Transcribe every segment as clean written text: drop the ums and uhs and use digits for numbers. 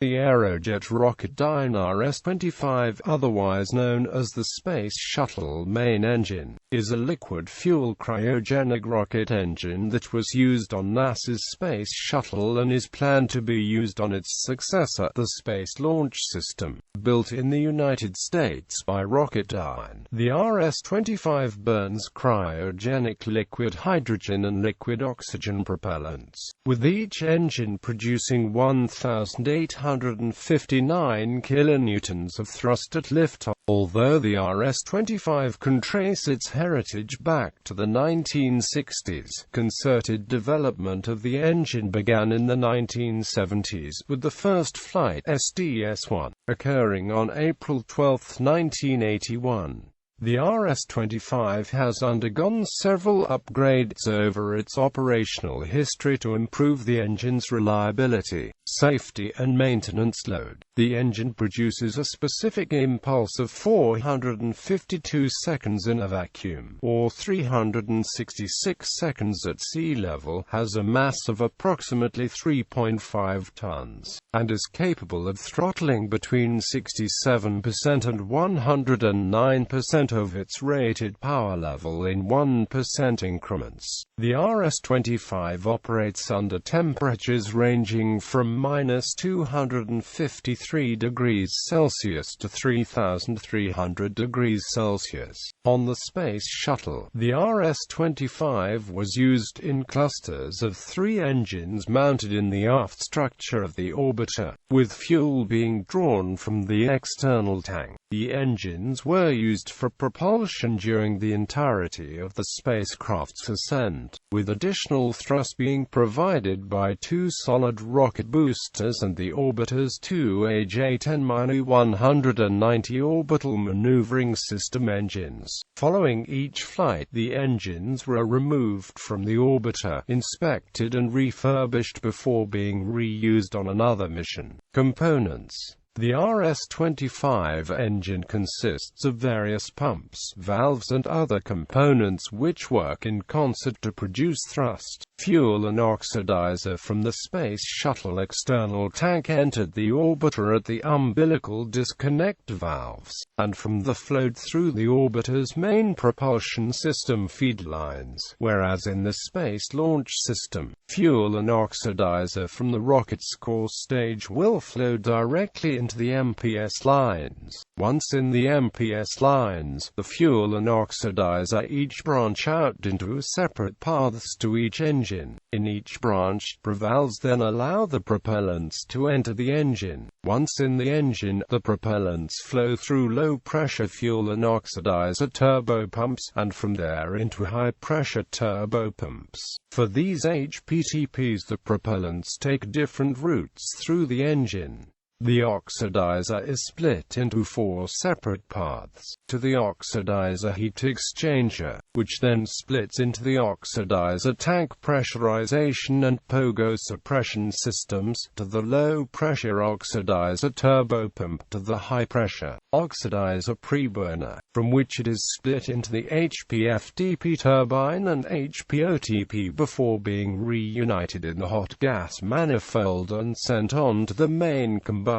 The Aerojet Rocketdyne RS-25, otherwise known as the Space Shuttle main engine, is a liquid-fuel cryogenic rocket engine that was used on NASA's Space Shuttle and is planned to be used on its successor, the Space Launch System, built in the United States by Rocketdyne. The RS-25 burns cryogenic liquid hydrogen and liquid oxygen propellants, with each engine producing 1,859 kilonewtons of thrust at liftoff. Although the RS-25 can trace its heritage back to the 1960s, concerted development of the engine began in the 1970s, with the first flight, SDS-1, occurring on April 12, 1981. The RS-25 has undergone several upgrades over its operational history to improve the engine's reliability, safety and maintenance load. The engine produces a specific impulse of 452 seconds in a vacuum, or 366 seconds at sea level, has a mass of approximately 3.5 tons, and is capable of throttling between 67% and 109% of its rated power level in 1% increments. The RS-25 operates under temperatures ranging from -253 degrees Celsius to 3,300 degrees Celsius. On the Space Shuttle, the RS-25 was used in clusters of 3 engines mounted in the aft structure of the orbiter, with fuel being drawn from the external tank. The engines were used for propulsion during the entirety of the spacecraft's ascent, with additional thrust being provided by 2 solid rocket boosters and the orbiter's 2 AJ-10-190 orbital maneuvering system engines. Following each flight, the engines were removed from the orbiter, inspected and refurbished before being reused on another mission. Components. The RS-25 engine consists of various pumps, valves and other components which work in concert to produce thrust. Fuel and oxidizer from the Space Shuttle external tank entered the orbiter at the umbilical disconnect valves, and from the flowed through the orbiter's main propulsion system feed lines, whereas in the Space Launch System, fuel and oxidizer from the rocket's core stage will flow directly into the MPS lines. Once in the MPS lines, the fuel and oxidizer each branch out into separate paths to each engine. In each branch, valves then allow the propellants to enter the engine. Once in the engine, the propellants flow through low-pressure fuel and oxidizer turbopumps, and from there into high-pressure turbopumps. For these HPTPs, the propellants take different routes through the engine. The oxidizer is split into 4 separate paths. To the oxidizer heat exchanger, which then splits into the oxidizer tank pressurization and pogo suppression systems, to the low-pressure oxidizer turbopump, to the high-pressure oxidizer preburner, from which it is split into the HPFTP turbine and HPOTP before being reunited in the hot gas manifold and sent on to the main combustion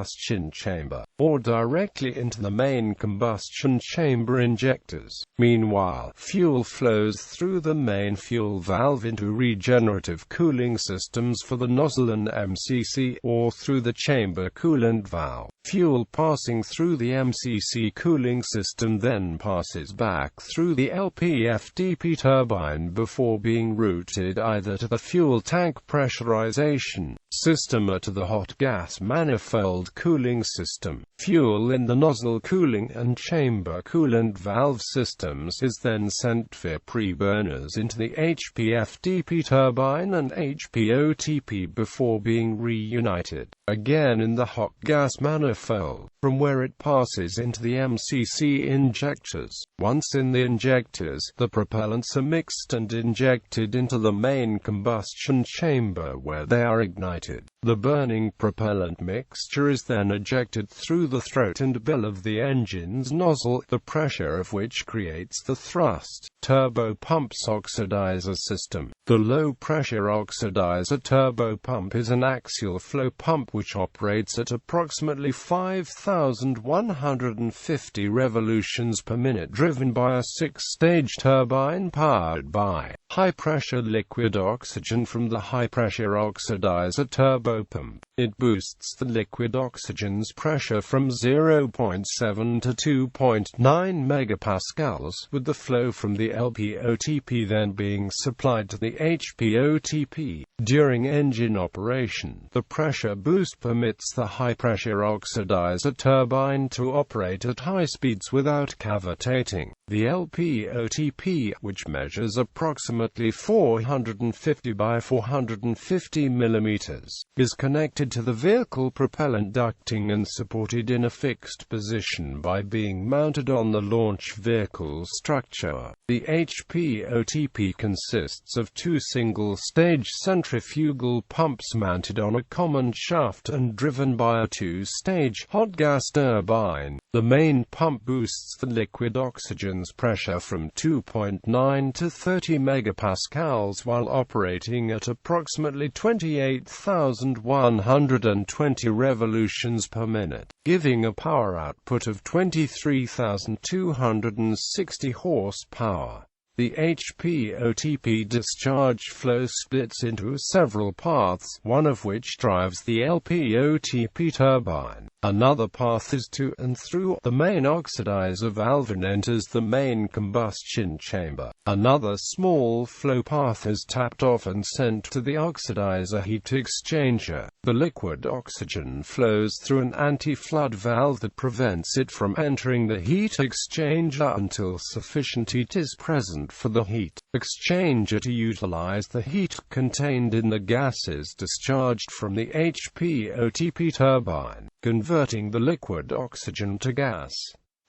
chamber, or directly into the main combustion chamber injectors. Meanwhile, fuel flows through the main fuel valve into regenerative cooling systems for the nozzle and MCC, or through the chamber coolant valve. Fuel passing through the MCC cooling system then passes back through the LPFTP turbine before being routed either to the fuel tank pressurization system or to the hot gas manifold cooling system. Fuel in the nozzle cooling and chamber coolant valve systems is then sent via preburners into the HPFTP turbine and HPOTP before being reunited again in the hot gas manifold, from where it passes into the MCC injectors. Once in the injectors, the propellants are mixed and injected into the main combustion chamber where they are ignited. The burning propellant mixture is then ejected through the throat and bill of the engine's nozzle, the pressure of which creates the thrust. Turbopumps oxidizer system. The low-pressure oxidizer turbopump is an axial flow pump which operates at approximately 5,150 revolutions per minute, driven by a 6-stage turbine powered by high-pressure liquid oxygen from the high-pressure oxidizer turbopump. It boosts the liquid oxygen's pressure from 0.7 to 2.9 megapascals, with the flow from the LPOTP then being supplied to the HPOTP. During engine operation, the pressure boost permits the high-pressure oxidizer turbine to operate at high speeds without cavitating. The LPOTP, which measures approximately 450 by 450 millimeters, is connected to the vehicle propellant ducting and supported in a fixed position by being mounted on the launch vehicle structure. The HPOTP consists of two single-stage centrifugal pumps mounted on a common shaft and driven by a two-stage hot gas turbine. The main pump boosts the liquid oxygen's pressure from 2.9 to 30 megapascals while operating at approximately 28,120 revolutions per minute, giving a power output of 23,260 horsepower. The HPOTP discharge flow splits into several paths, one of which drives the LPOTP turbine. Another path is to and through the main oxidizer valve and enters the main combustion chamber. Another small flow path is tapped off and sent to the oxidizer heat exchanger. The liquid oxygen flows through an anti-flood valve that prevents it from entering the heat exchanger until sufficient heat is present for the heat exchanger to utilize the heat contained in the gases discharged from the HPOTP turbine, converting the liquid oxygen to gas.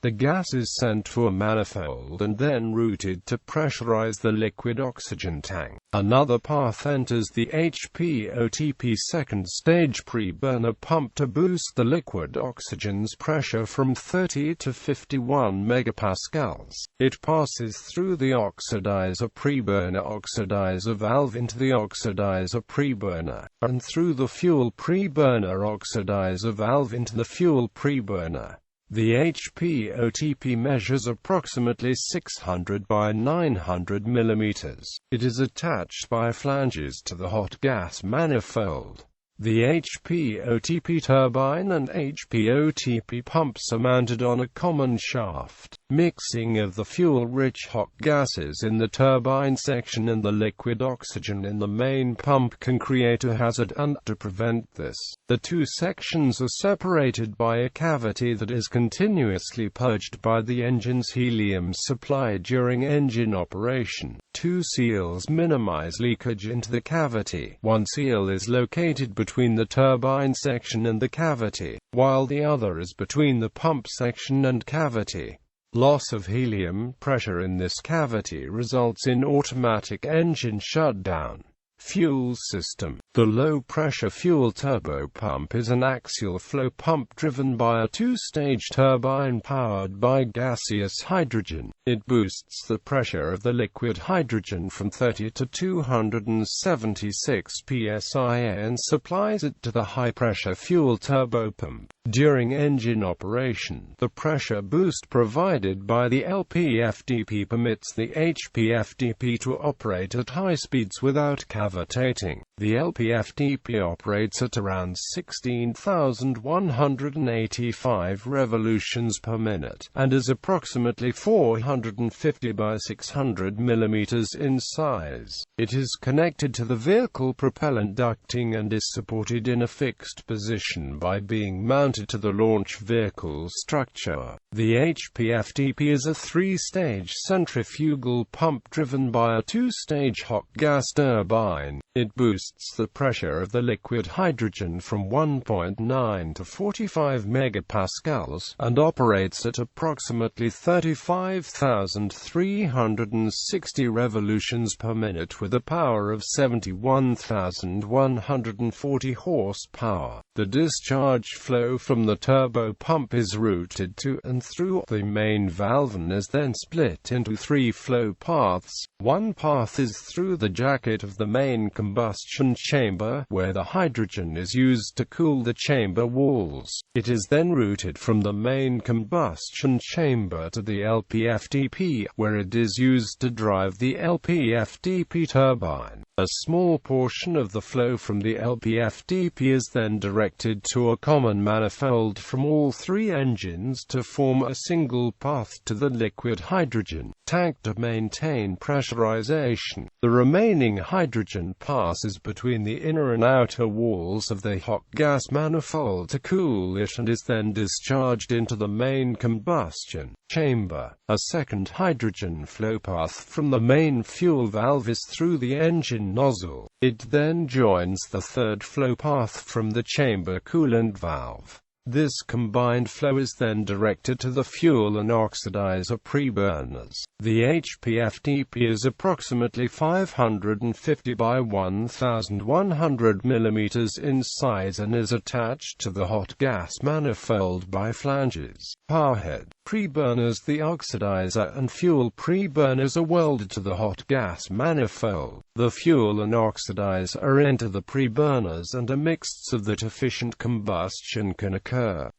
The gas is sent to a manifold and then routed to pressurize the liquid oxygen tank. Another path enters the HPOTP second-stage pre-burner pump to boost the liquid oxygen's pressure from 30 to 51 megapascals. It passes through the oxidizer pre-burner oxidizer valve into the oxidizer pre-burner, and through the fuel pre-burner oxidizer valve into the fuel pre-burner. The HPOTP measures approximately 600 by 900 millimeters. It is attached by flanges to the hot gas manifold. The HPOTP turbine and HPOTP pumps are mounted on a common shaft. Mixing of the fuel-rich hot gases in the turbine section and the liquid oxygen in the main pump can create a hazard, and to prevent this, the two sections are separated by a cavity that is continuously purged by the engine's helium supply during engine operation. Two seals minimize leakage into the cavity. One seal is located between the turbine section and the cavity, while the other is between the pump section and cavity. Loss of helium pressure in this cavity results in automatic engine shutdown. Fuel system. The low-pressure fuel turbopump is an axial flow pump driven by a two-stage turbine powered by gaseous hydrogen. It boosts the pressure of the liquid hydrogen from 30 to 276 psi and supplies it to the high-pressure fuel turbopump. During engine operation, the pressure boost provided by the LPFDP permits the HPFDP to operate at high speeds without cavitating. The LPFDP operates at around 16,185 revolutions per minute, and is approximately 450 by 600 millimeters in size. It is connected to the vehicle propellant ducting and is supported in a fixed position by being mounted to the launch vehicle structure. The HPFDP is a three-stage centrifugal pump driven by a two-stage hot gas turbine. It boosts the pressure of the liquid hydrogen from 1.9 to 45 megapascals, and operates at approximately 35,360 revolutions per minute with a power of 71,140 horsepower. The discharge flow from the turbo pump is routed to and through the main valve and is then split into 3 flow paths. One path is through the jacket of the main combustion chamber, where the hydrogen is used to cool the chamber walls. It is then routed from the main combustion chamber to the LPFDP, where it is used to drive the LPFDP turbine. A small portion of the flow from the LPFDP is then directed to a common manifold from all 3 engines to form a single path to the liquid hydrogen tank to maintain pressurization. The remaining hydrogen passes between the inner and outer walls of the hot gas manifold to cool it and is then discharged into the main combustion chamber. A second hydrogen flow path from the main fuel valve is through the engine nozzle. It then joins the third flow path from the chamber coolant valve. This combined flow is then directed to the fuel and oxidizer preburners. The HPFDP is approximately 550 by 1100 mm in size and is attached to the hot gas manifold by flanges. Powerhead preburners. The oxidizer and fuel preburners are welded to the hot gas manifold. The fuel and oxidizer enter the preburners and are mixed so that efficient combustion can occur.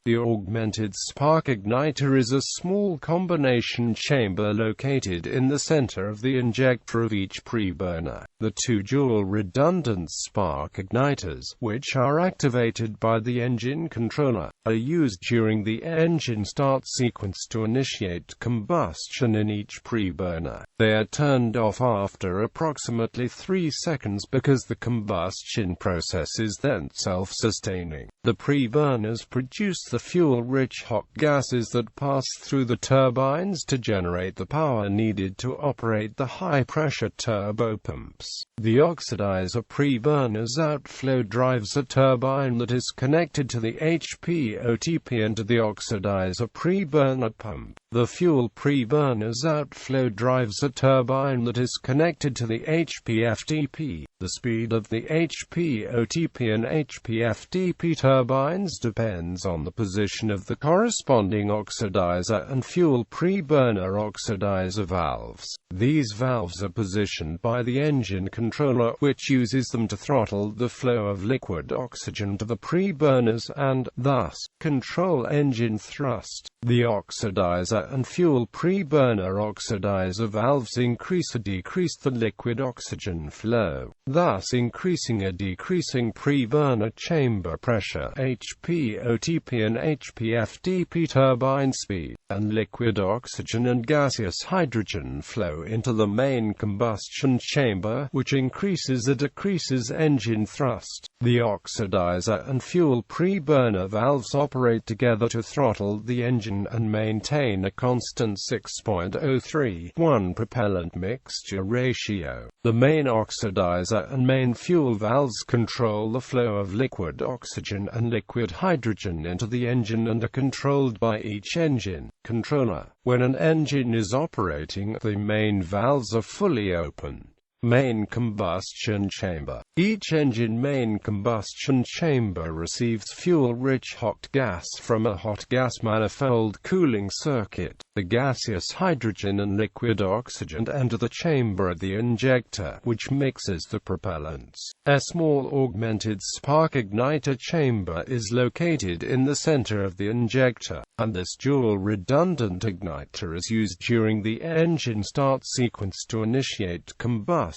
The augmented spark igniter is a small combination chamber located in the center of the injector of each preburner. The 2 dual redundant spark igniters, which are activated by the engine controller, are used during the engine start sequence to initiate combustion in each preburner. They are turned off after approximately 3 seconds because the combustion process is then self-sustaining. The preburners produce the fuel-rich hot gases that pass through the turbines to generate the power needed to operate the high-pressure turbopumps. The oxidizer preburner's outflow drives a turbine that is connected to the HPOTP and to the oxidizer preburner pump. The fuel preburner's outflow drives a turbine that is connected to the HPFDP. The speed of the HPOTP and HPFDP turbines depends on the position of the corresponding oxidizer and fuel preburner oxidizer valves. These valves are positioned by the engine controller, which uses them to throttle the flow of liquid oxygen to the preburners and, thus, control engine thrust. The oxidizer and fuel preburner oxidizer valves increase or decrease the liquid oxygen flow, thus increasing or decreasing preburner chamber pressure, HPOTP and HPFDP turbine speed, and liquid oxygen and gaseous hydrogen flow into the main combustion chamber, which increases or decreases engine thrust. The oxidizer and fuel preburner valves operate together to throttle the engine and maintain a constant 6.031 propellant mixture ratio. The main oxidizer and main fuel valves control the flow of liquid oxygen and liquid hydrogen into the engine and are controlled by each engine controller. When an engine is operating, the main valves are fully open. Main combustion chamber. Each engine main combustion chamber receives fuel-rich hot gas from a hot gas manifold cooling circuit. The gaseous hydrogen and liquid oxygen enter the chamber at the injector, which mixes the propellants. A small augmented spark igniter chamber is located in the center of the injector, and this dual redundant igniter is used during the engine start sequence to initiate combustion.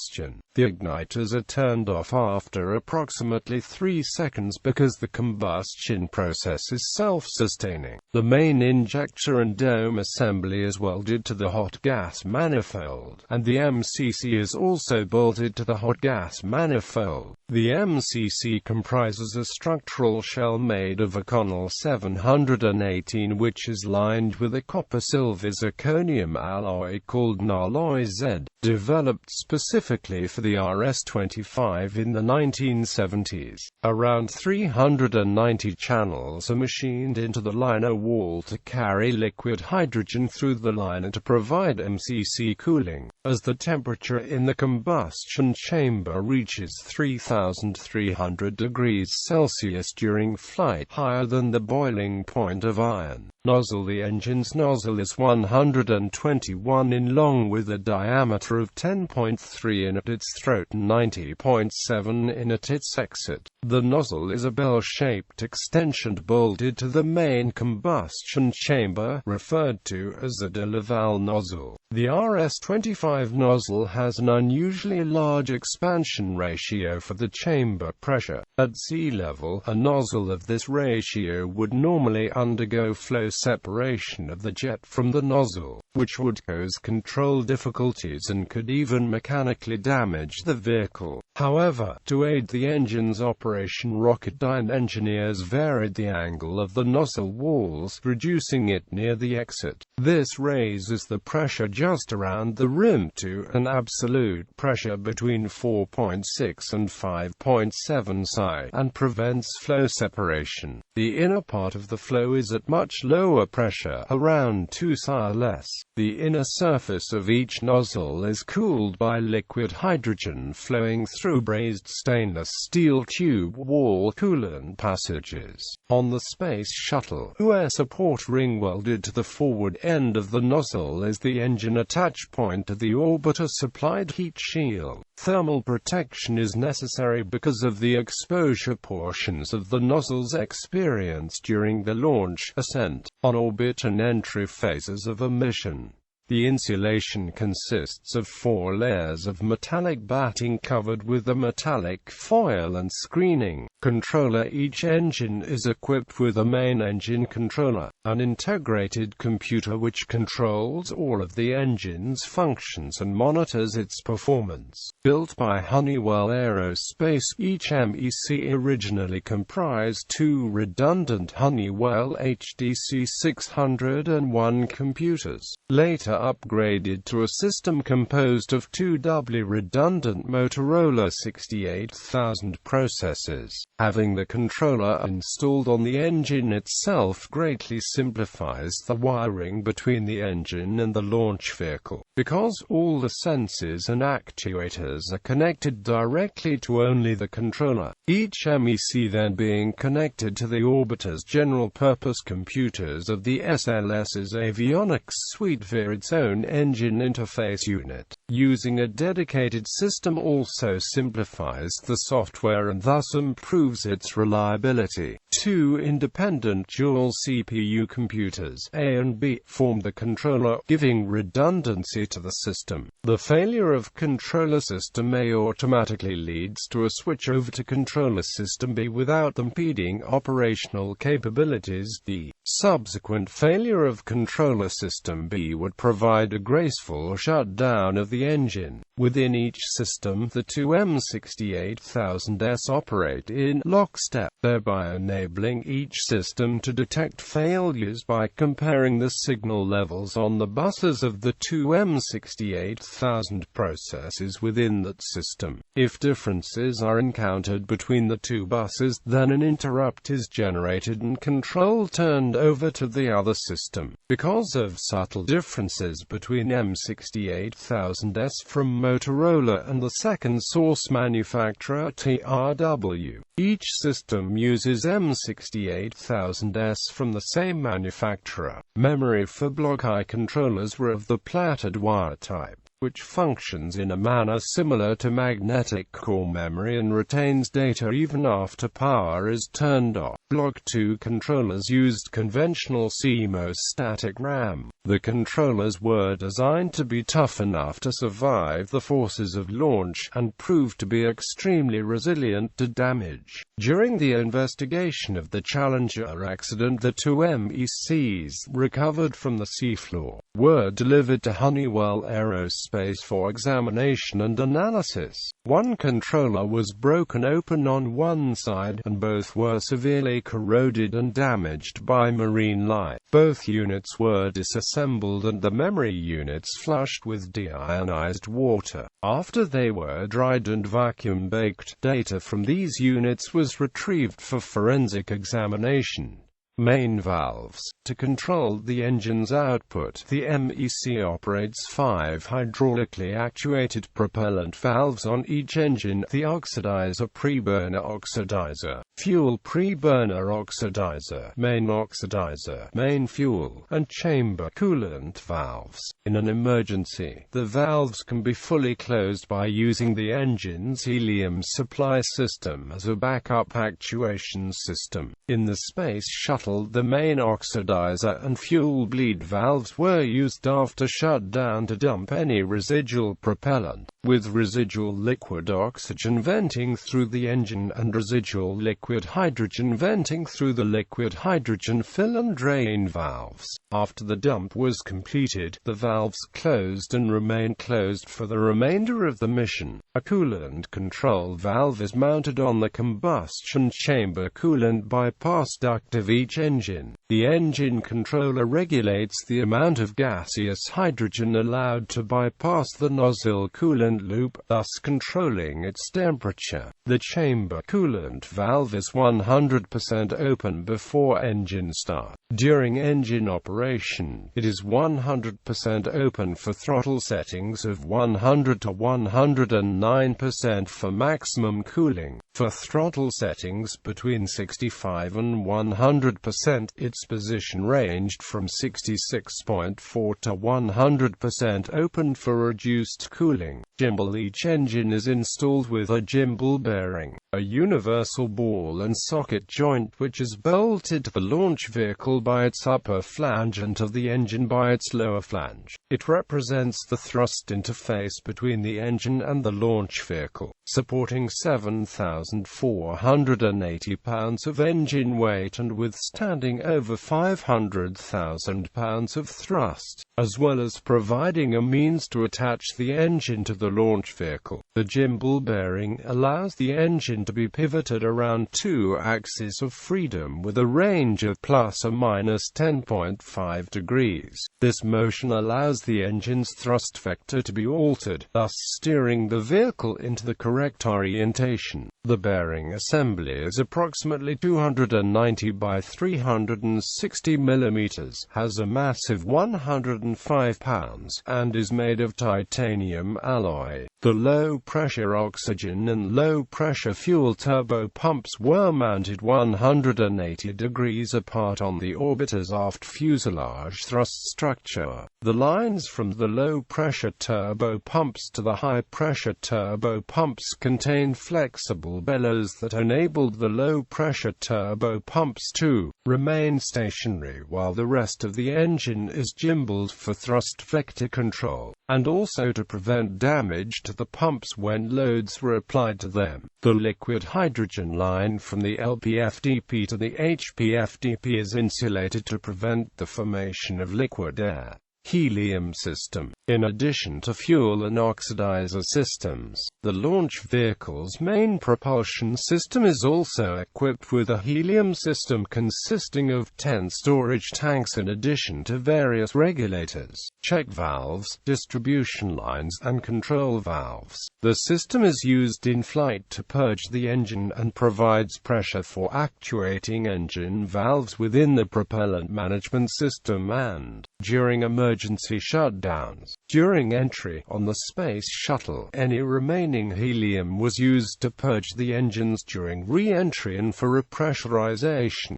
The igniters are turned off after approximately 3 seconds because the combustion process is self-sustaining. The main injector and dome assembly is welded to the hot gas manifold, and the MCC is also bolted to the hot gas manifold. The MCC comprises a structural shell made of Inconel 718 which is lined with a copper-silver zirconium alloy called Alloy Z, developed specifically for the RS-25 in the 1970s. Around 390 channels are machined into the liner wall to carry liquid hydrogen through the liner to provide MCC cooling. As the temperature in the combustion chamber reaches 3,300 degrees Celsius during flight, higher than the boiling point of iron nozzle, the engine's nozzle is 121 in long with a diameter of 10.3 in at its throat and 90.7 in at its exit. The nozzle is a bell-shaped extension bolted to the main combustion chamber, referred to as a de Laval nozzle. The RS-25 nozzle has an unusually large expansion ratio for the chamber pressure. At sea level, a nozzle of this ratio would normally undergo flow separation of the jet from the nozzle, which would cause control difficulties and could even mechanically damage the vehicle. However, to aid the engine's operation, Rocketdyne engineers varied the angle of the nozzle walls, reducing it near the exit. This raises the pressure just around the rim to an absolute pressure between 4.6 and 5.7 psi, and prevents flow separation. The inner part of the flow is at much lower pressure, around 2 psi less. The inner surface of each nozzle is cooled by liquid hydrogen flowing through brazed stainless steel tube wall coolant passages. On the Space Shuttle, air support ring welded to the forward end of the nozzle is the engine attach point to the orbiter-supplied heat shield. Thermal protection is necessary because of the exposure portions of the nozzles experienced during the launch, ascent, on-orbit and entry phases of a mission. The insulation consists of 4 layers of metallic batting covered with a metallic foil and screening. Controller: each engine is equipped with a main engine controller, an integrated computer which controls all of the engine's functions and monitors its performance. Built by Honeywell Aerospace, each MEC originally comprised 2 redundant Honeywell HDC 601 computers, later upgraded to a system composed of 2 doubly redundant Motorola 68000 processors. Having the controller installed on the engine itself greatly simplifies the wiring between the engine and the launch vehicle, because all the sensors and actuators are connected directly to only the controller, each MEC then being connected to the orbiter's general-purpose computers of the SLS's avionics suite via its own engine interface unit. Using a dedicated system also simplifies the software and thus improves its reliability. 2 independent dual CPU computers, A and B, form the controller, giving redundancy to the system. The failure of controller system A automatically leads to a switch over to controller system B without impeding operational capabilities. The subsequent failure of controller system B would provide a graceful shutdown of the engine. Within each system, the 2 M68000s operate in lockstep, thereby enabling each system to detect failures by comparing the signal levels on the buses of the 2 M68000 processes within that system. If differences are encountered between the 2 buses, then an interrupt is generated and control turned over to the other system. Because of subtle differences between M68000s from Motorola and the second source manufacturer TRW, each system uses M68000s from the same manufacturer. Memory for block-I controllers were of the plaited wire type, which functions in a manner similar to magnetic core memory and retains data even after power is turned off. Block II controllers used conventional CMOS static RAM. The controllers were designed to be tough enough to survive the forces of launch, and proved to be extremely resilient to damage. During the investigation of the Challenger accident, the 2 MECs, recovered from the seafloor, were delivered to Honeywell Aerospace for examination and analysis. One controller was broken open on one side, and both were severely corroded and damaged by marine life. Both units were disassembled and the memory units flushed with deionized water. After they were dried and vacuum-baked, data from these units was retrieved for forensic examination. Main valves. To control the engine's output, the MEC operates 5 hydraulically actuated propellant valves on each engine: the Oxidizer, Preburner Oxidizer, Fuel Preburner Oxidizer, Main Oxidizer, Main Fuel, and Chamber Coolant valves. In an emergency, the valves can be fully closed by using the engine's helium supply system as a backup actuation system. In the Space Shuttle, the main oxidizer and fuel bleed valves were used after shutdown to dump any residual propellant, with residual liquid oxygen venting through the engine and residual liquid hydrogen venting through the liquid hydrogen fill and drain valves. After the dump was completed, the valves closed and remain closed for the remainder of the mission. A coolant control valve is mounted on the combustion chamber coolant bypass duct of each engine. The engine controller regulates the amount of gaseous hydrogen allowed to bypass the nozzle coolant loop, thus controlling its temperature. The chamber coolant valve is 100% open before engine start. During engine operation, it is 100% open for throttle settings of 100 to 109% for maximum cooling. For throttle settings between 65 and 100%, its position ranged from 66.4 to 100% open for reduced cooling. Gimbal. Each engine is installed with a gimbal bearing, a universal ball and socket joint which is bolted to the launch vehicle by its upper flange and to the engine by its lower flange. It represents the thrust interface between the engine and the launch vehicle, supporting 7,480 pounds of engine weight and withstanding over 500,000 pounds of thrust, as well as providing a means to attach the engine to the launch vehicle. The gimbal bearing allows the engine to be pivoted around 2 axes of freedom with a range of plus or minus 10.5 degrees. This motion allows the engine's thrust vector to be altered, thus steering the vehicle into the correct orientation. The bearing assembly is approximately 290 by 360 mm, has a massive 105 pounds, and is made of titanium alloy. The low-pressure oxygen and low-pressure fuel turbo pumps were mounted 180 degrees apart on the orbiter's aft fuselage thrust structure. The lines from the low-pressure turbo pumps to the high-pressure turbo pumps contained flexible bellows that enabled the low-pressure turbo pumps to remain stationary while the rest of the engine is gimbaled for thrust vector control, and also to prevent damage to the pumps when loads were applied to them. The liquid hydrogen line from the LPFDP to the HPFDP is insulated to prevent the formation of liquid air. Helium system. In addition to fuel and oxidizer systems, the launch vehicle's main propulsion system is also equipped with a helium system consisting of 10 storage tanks in addition to various regulators, check valves, distribution lines, and control valves. The system is used in flight to purge the engine and provides pressure for actuating engine valves within the propellant management system and during emergency shutdowns. During entry on the Space Shuttle, any remaining helium was used to purge the engines during re-entry and for repressurization.